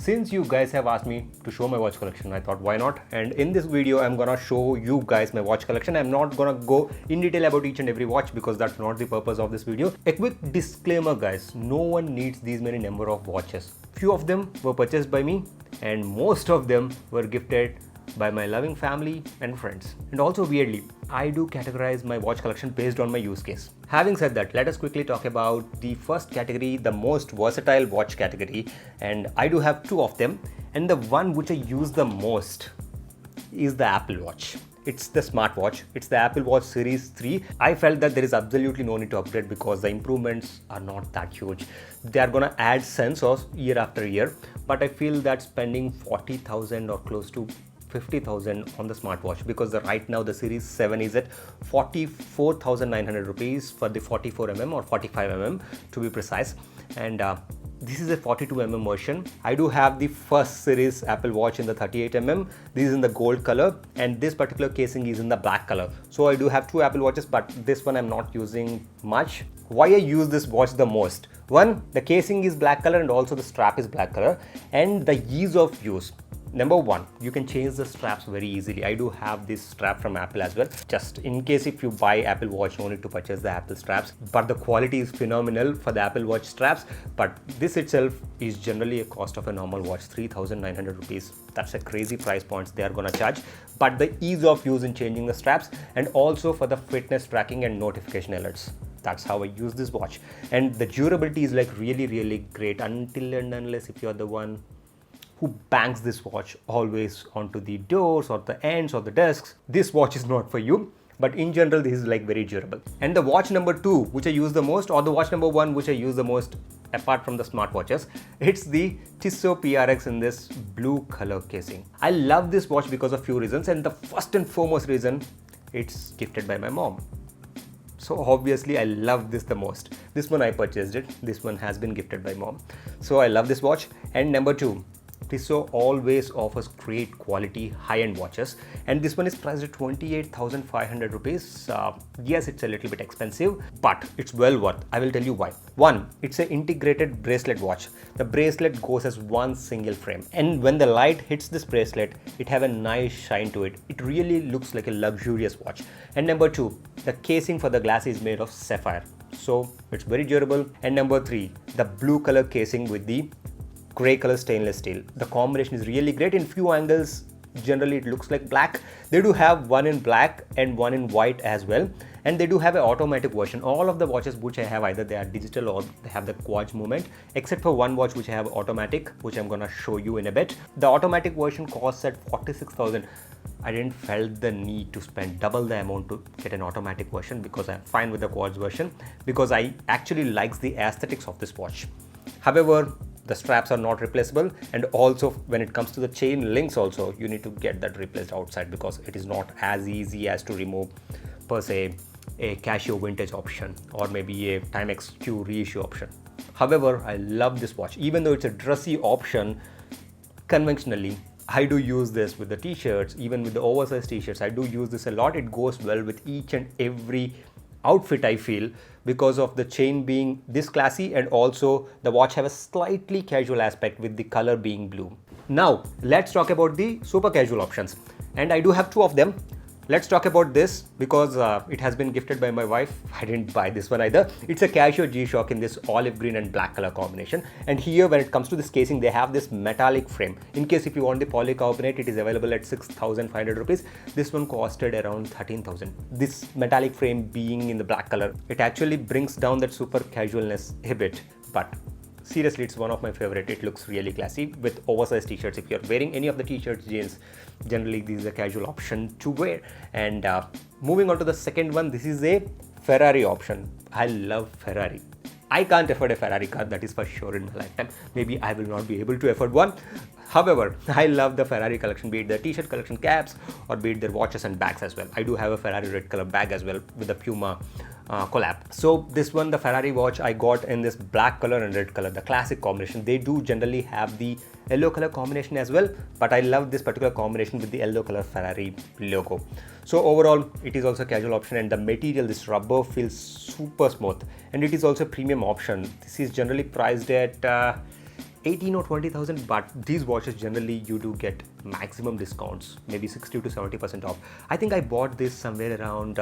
Since you guys have asked me to show my watch collection, I thought why not? And in this video, I'm gonna show you guys my watch collection. I'm not gonna go in detail about each and every watch because that's not the purpose of this video. A quick disclaimer guys, no one needs these many number of watches. Few of them were purchased by me and most of them were gifted by my loving family and friends. And also weirdly, I do categorize my watch collection based on my use case. Having said that, let us quickly talk about the first category, the most versatile watch category. And I do have two of them. And the one which I use the most is the Apple Watch. It's the smartwatch. It's the Apple Watch Series 3. I felt that there is absolutely no need to upgrade because the improvements are not that huge. They are gonna add sensors year after year, but I feel that spending 40,000 or close to 50,000 on the smartwatch, because right now the Series 7 is at 44,900 rupees for the 44mm or 45mm to be precise. And this is a 42mm version. I do have the first series Apple Watch in the 38mm. This is in the gold color and this particular casing is in the black color. So I do have two Apple Watches, but this one I'm not using much. Why I use this watch the most? One, the casing is black color and also the strap is black color, and the ease of use. Number one, you can change the straps very easily. I do have this strap from Apple as well. Just in case if you buy Apple Watch, no need to purchase the Apple straps, but the quality is phenomenal for the Apple Watch straps. But this itself is generally a cost of a normal watch, 3,900 rupees. That's a crazy price points they are gonna charge. But the ease of use in changing the straps and also for the fitness tracking and notification alerts. That's how I use this watch. And the durability is like really great until and unless if you're the one who bangs this watch always onto the doors or the ends or the desks. This watch is not for you, but in general this is like very durable. And the watch number two which I use the most, or the watch number one which I use the most apart from the smartwatches, it's the Tissot PRX in this blue color casing. I love this watch because of few reasons, and the first and foremost reason, it's gifted by my mom. So obviously I love this the most. This one I purchased it, this one has been gifted by mom. So I love this watch. And number two, Tissot always offers great quality high-end watches, and this one is priced at 28,500 rupees. Yes, it's a little bit expensive, but it's well worth. I will tell you why. One, it's an integrated bracelet watch. The bracelet goes as one single frame, and when the light hits this bracelet, it have a nice shine to it. It really looks like a luxurious watch. And number two, the casing for the glass is made of sapphire, so it's very durable. And number three, the blue color casing with the gray color stainless steel. The combination is really great. In few angles, generally it looks like black. They do have one in black and one in white as well. And they do have an automatic version. All of the watches which I have, either they are digital or they have the quartz movement, except for one watch which I have automatic, which I'm gonna show you in a bit. The automatic version costs at 46,000. I didn't felt the need to spend double the amount to get an automatic version because I'm fine with the quartz version, because I actually likes the aesthetics of this watch. However, the straps are not replaceable, and also when it comes to the chain links also, you need to get that replaced outside because it is not as easy as to remove per se a Casio Vintage option or maybe a Timex Q Reissue option. However, I love this watch. Even though it's a dressy option, conventionally, I do use this with the t-shirts, even with the oversized t-shirts. I do use this a lot. It goes well with each and every outfit I feel, because of the chain being this classy and also the watch have a slightly casual aspect with the color being blue. Now let's talk about the super casual options, and I do have two of them. Let's talk about this because it has been gifted by my wife. I didn't buy this one either. It's a Casio G-Shock in this olive green and black color combination. And here when it comes to this casing, they have this metallic frame. In case if you want the polycarbonate, it is available at 6,500 rupees. This one costed around 13,000. This metallic frame being in the black color, it actually brings down that super casualness a bit. But seriously, it's one of my favorite. It looks really classy with oversized t-shirts. If you're wearing any of the t-shirts, jeans, generally this is a casual option to wear. And moving on to the second one, this is a Ferrari option. I love Ferrari. I can't afford a Ferrari car, that is for sure, in my lifetime. Maybe I will not be able to afford one. However, I love the Ferrari collection, be it the t-shirt collection, caps, or be it their watches and bags as well. I do have a Ferrari red color bag as well with the Puma collab. So this one, the Ferrari watch, I got in this black color and red color, the classic combination. They do generally have the yellow color combination as well, but I love this particular combination with the yellow color Ferrari logo. So overall, it is also a casual option, and the material, this rubber, feels super smooth, and it is also a premium option. This is generally priced at 18 or 20,000, but these watches generally you do get maximum discounts, maybe 60 to 70% off. I think I bought this somewhere around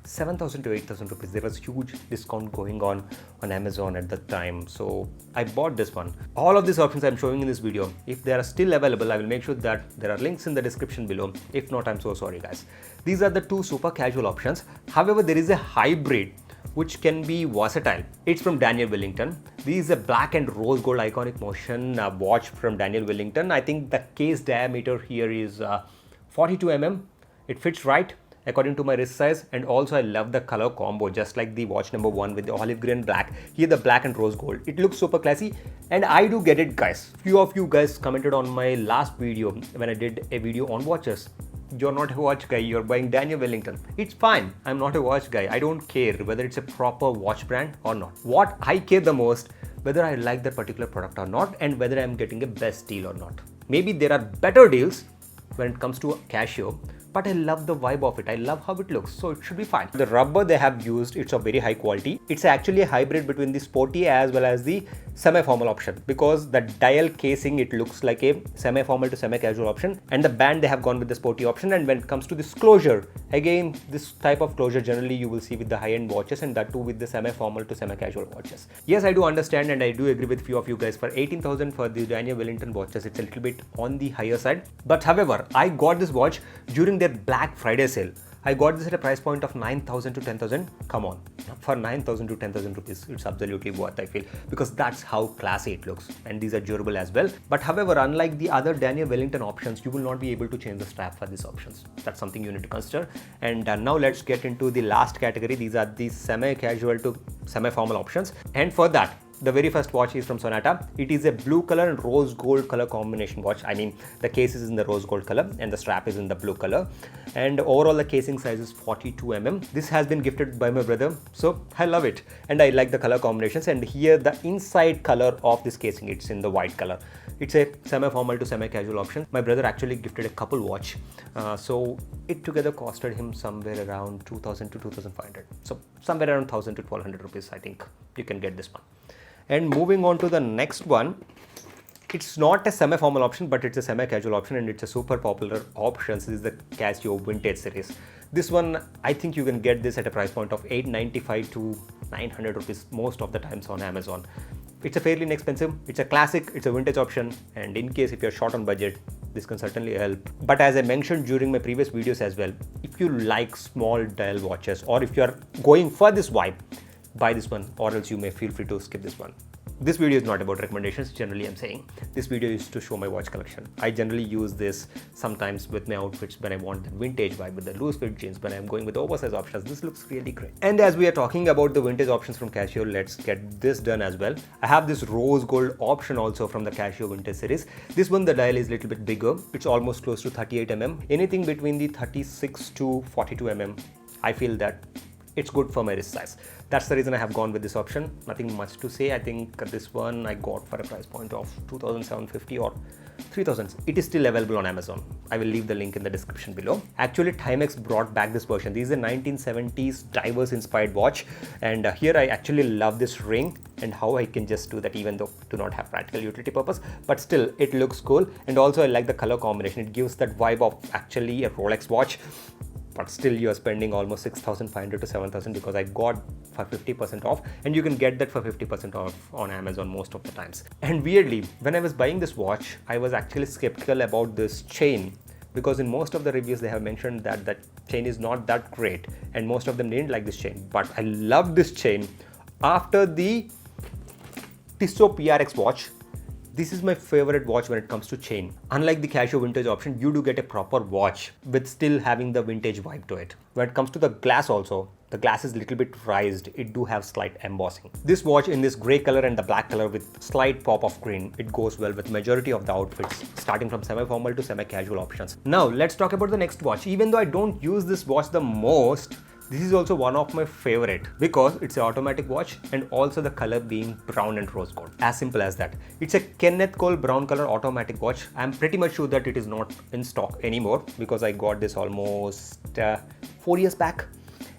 7,000 to 8,000 rupees. There was huge discount going on Amazon at the time, so I bought this one. All of these options I'm showing in this video, if they are still available, I will make sure that there are links in the description below. If not, I'm so sorry guys. These are the two super casual options. However, there is a hybrid which can be versatile. It's from Daniel Wellington. This is a black and rose gold iconic motion watch from Daniel Wellington. I think the case diameter here is 42 mm. It fits right according to my wrist size, and also I love the color combo, just like the watch number 1 with the olive green black. Here the black and rose gold. It looks super classy, and I do get it guys. Few of you guys commented on my last video when I did a video on watches. You're not a watch guy, you're buying Daniel Wellington. It's fine, I'm not a watch guy. I don't care whether it's a proper watch brand or not. What I care the most, whether I like that particular product or not, and whether I'm getting a best deal or not. Maybe there are better deals when it comes to Casio, but I love the vibe of it. I love how it looks, so it should be fine. The rubber they have used, it's of very high quality. It's actually a hybrid between the sporty as well as the semi-formal option, because the dial casing, it looks like a semi-formal to semi-casual option, and the band they have gone with the sporty option. And when it comes to this closure, again, this type of closure generally you will see with the high-end watches, and that too with the semi-formal to semi-casual watches. Yes, I do understand and I do agree with few of you guys, for 18,000 for the Daniel Wellington watches, it's a little bit on the higher side. But however, I got this watch during their Black Friday sale. I got this at a price point of 9,000 to 10,000. Come on, for 9,000 to 10,000 rupees, it's absolutely worth, I feel, because that's how classy it looks, and these are durable as well. But however, unlike the other Daniel Wellington options, you will not be able to change the strap for these options. That's something you need to consider. And now let's get into the last category. These are the semi-casual to semi-formal options, and for that, the very first watch is from Sonata. It is a blue color and rose gold color combination watch. I mean, the case is in the rose gold color and the strap is in the blue color. And overall, the casing size is 42 mm. This has been gifted by my brother, so I love it. And I like the color combinations. And here, the inside color of this casing, it's in the white color. It's a semi-formal to semi-casual option. My brother actually gifted a couple watch. So it together costed him somewhere around 2,000 to 2,500. So somewhere around 1,000 to 1,200 rupees, I think you can get this one. And moving on to the next one, it's not a semi-formal option, but it's a semi-casual option, and it's a super popular option. This is the Casio Vintage series. This one, I think you can get this at a price point of 895 to 900 rupees most of the times on Amazon. It's a fairly inexpensive, it's a classic, it's a vintage option, and in case if you're short on budget, this can certainly help. But as I mentioned during my previous videos as well, if you like small dial watches, or if you're going for this vibe, buy this one, or else you may feel free to skip this one. This video is not about recommendations, generally I'm saying. This video is to show my watch collection. I generally use this sometimes with my outfits when I want the vintage vibe with the loose fit jeans, when I'm going with oversized options. This looks really great. And as we are talking about the vintage options from Casio, let's get this done as well. I have this rose gold option also from the Casio Vintage series. This one, the dial is a little bit bigger. It's almost close to 38 mm. Anything between the 36 to 42 mm, I feel that it's good for my wrist size. That's the reason I have gone with this option. Nothing much to say. I think this one I got for a price point of 2,750 or 3,000. It is still available on Amazon. I will leave the link in the description below. Actually, Timex brought back this version. This is a 1970s divers inspired watch, and here I actually love this ring and how I can just do that, even though do not have practical utility purpose, but still it looks cool. And also I like the color combination. It gives that vibe of actually a Rolex watch, but still you are spending almost 6,500 to 7,000, because I got for 50% off, and you can get that for 50% off on Amazon most of the times. And weirdly, when I was buying this watch, I was actually skeptical about this chain, because in most of the reviews they have mentioned that that chain is not that great, and most of them didn't like this chain. But I love this chain. After the Tissot PRX watch, this is my favorite watch when it comes to chain. Unlike the Casio Vintage option, you do get a proper watch with still having the vintage vibe to it. When it comes to the glass also, the glass is a little bit raised. It do have slight embossing. This watch in this gray color and the black color with slight pop of green, it goes well with majority of the outfits, starting from semi-formal to semi-casual options. Now let's talk about the next watch. Even though I don't use this watch the most, this is also one of my favorite, because it's an automatic watch, and also the color being brown and rose gold. As simple as that. It's a Kenneth Cole brown color automatic watch. I'm pretty much sure that it is not in stock anymore, because I got this almost 4 years back.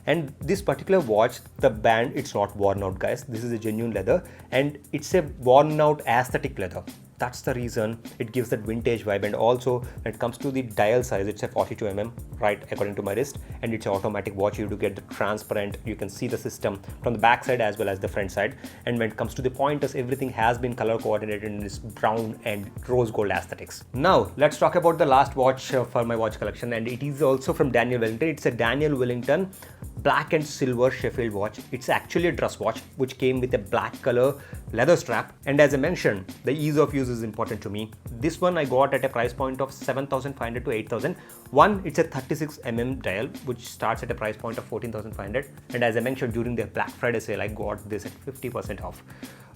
And this particular watch, the band, it's not worn out, guys. This is a genuine leather and it's a worn out aesthetic leather. That's the reason it gives that vintage vibe. And also when it comes to the dial size, it's a 42 mm, right, according to my wrist, and it's an automatic watch. You do get the transparent, you can see the system from the back side as well as the front side. And when it comes to the pointers, everything has been color coordinated in this brown and rose gold aesthetics. Now let's talk about the last watch for my watch collection, and it is also from Daniel Wellington. It's a Daniel Wellington black and silver Sheffield watch. It's actually a dress watch which came with a black color leather strap, and as I mentioned, the ease of use is important to me. This one I got at a price point of 7,500 to 8,000. One, it's a 36 mm dial which starts at a price point of 14,500, and as I mentioned, during the Black Friday sale I got this at 50% off.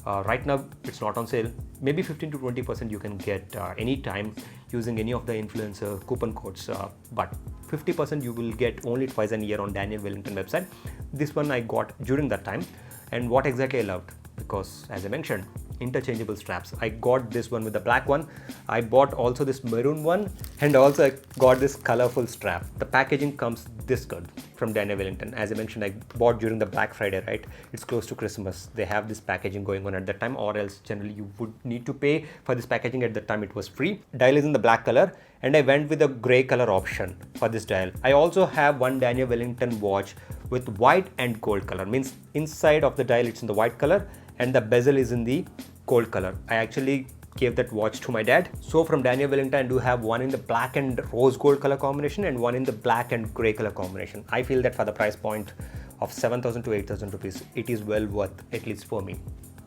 Right now it's not on sale. Maybe 15 to 20% you can get anytime using any of the influencer coupon codes, but 50% you will get only twice a year on Daniel Wellington website. This one I got during that time, and what exactly I loved, because as I mentioned, interchangeable straps. I got this one with the black one. I bought also this maroon one, and also I got this colorful strap. The packaging comes this good from Daniel Wellington. As I mentioned, I bought during the Black Friday, right? It's close to Christmas. They have this packaging going on at that time, or else generally you would need to pay for this packaging. At that time it was free. Dial is in the black color, and I went with a gray color option for this dial. I also have one Daniel Wellington watch with white and gold color, means inside of the dial it's in the white color and the bezel is in the gold color. I actually gave that watch to my dad. So from Daniel Wellington, I do have one in the black and rose gold color combination and one in the black and gray color combination. I feel that for the price point of 7,000 to 8,000 rupees, it is well worth, at least for me.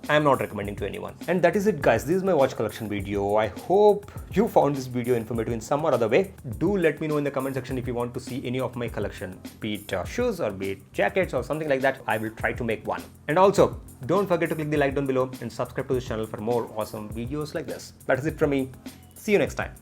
I am not recommending to anyone. And that is it, guys. This is my watch collection video. I hope you found this video informative in some or other way. Do let me know in the comment section if you want to see any of my collection, be it shoes or be it jackets or something like that. I will try to make one. And also, don't forget to click the like down below and subscribe to this channel for more awesome videos like this. That is it from me. See you next time.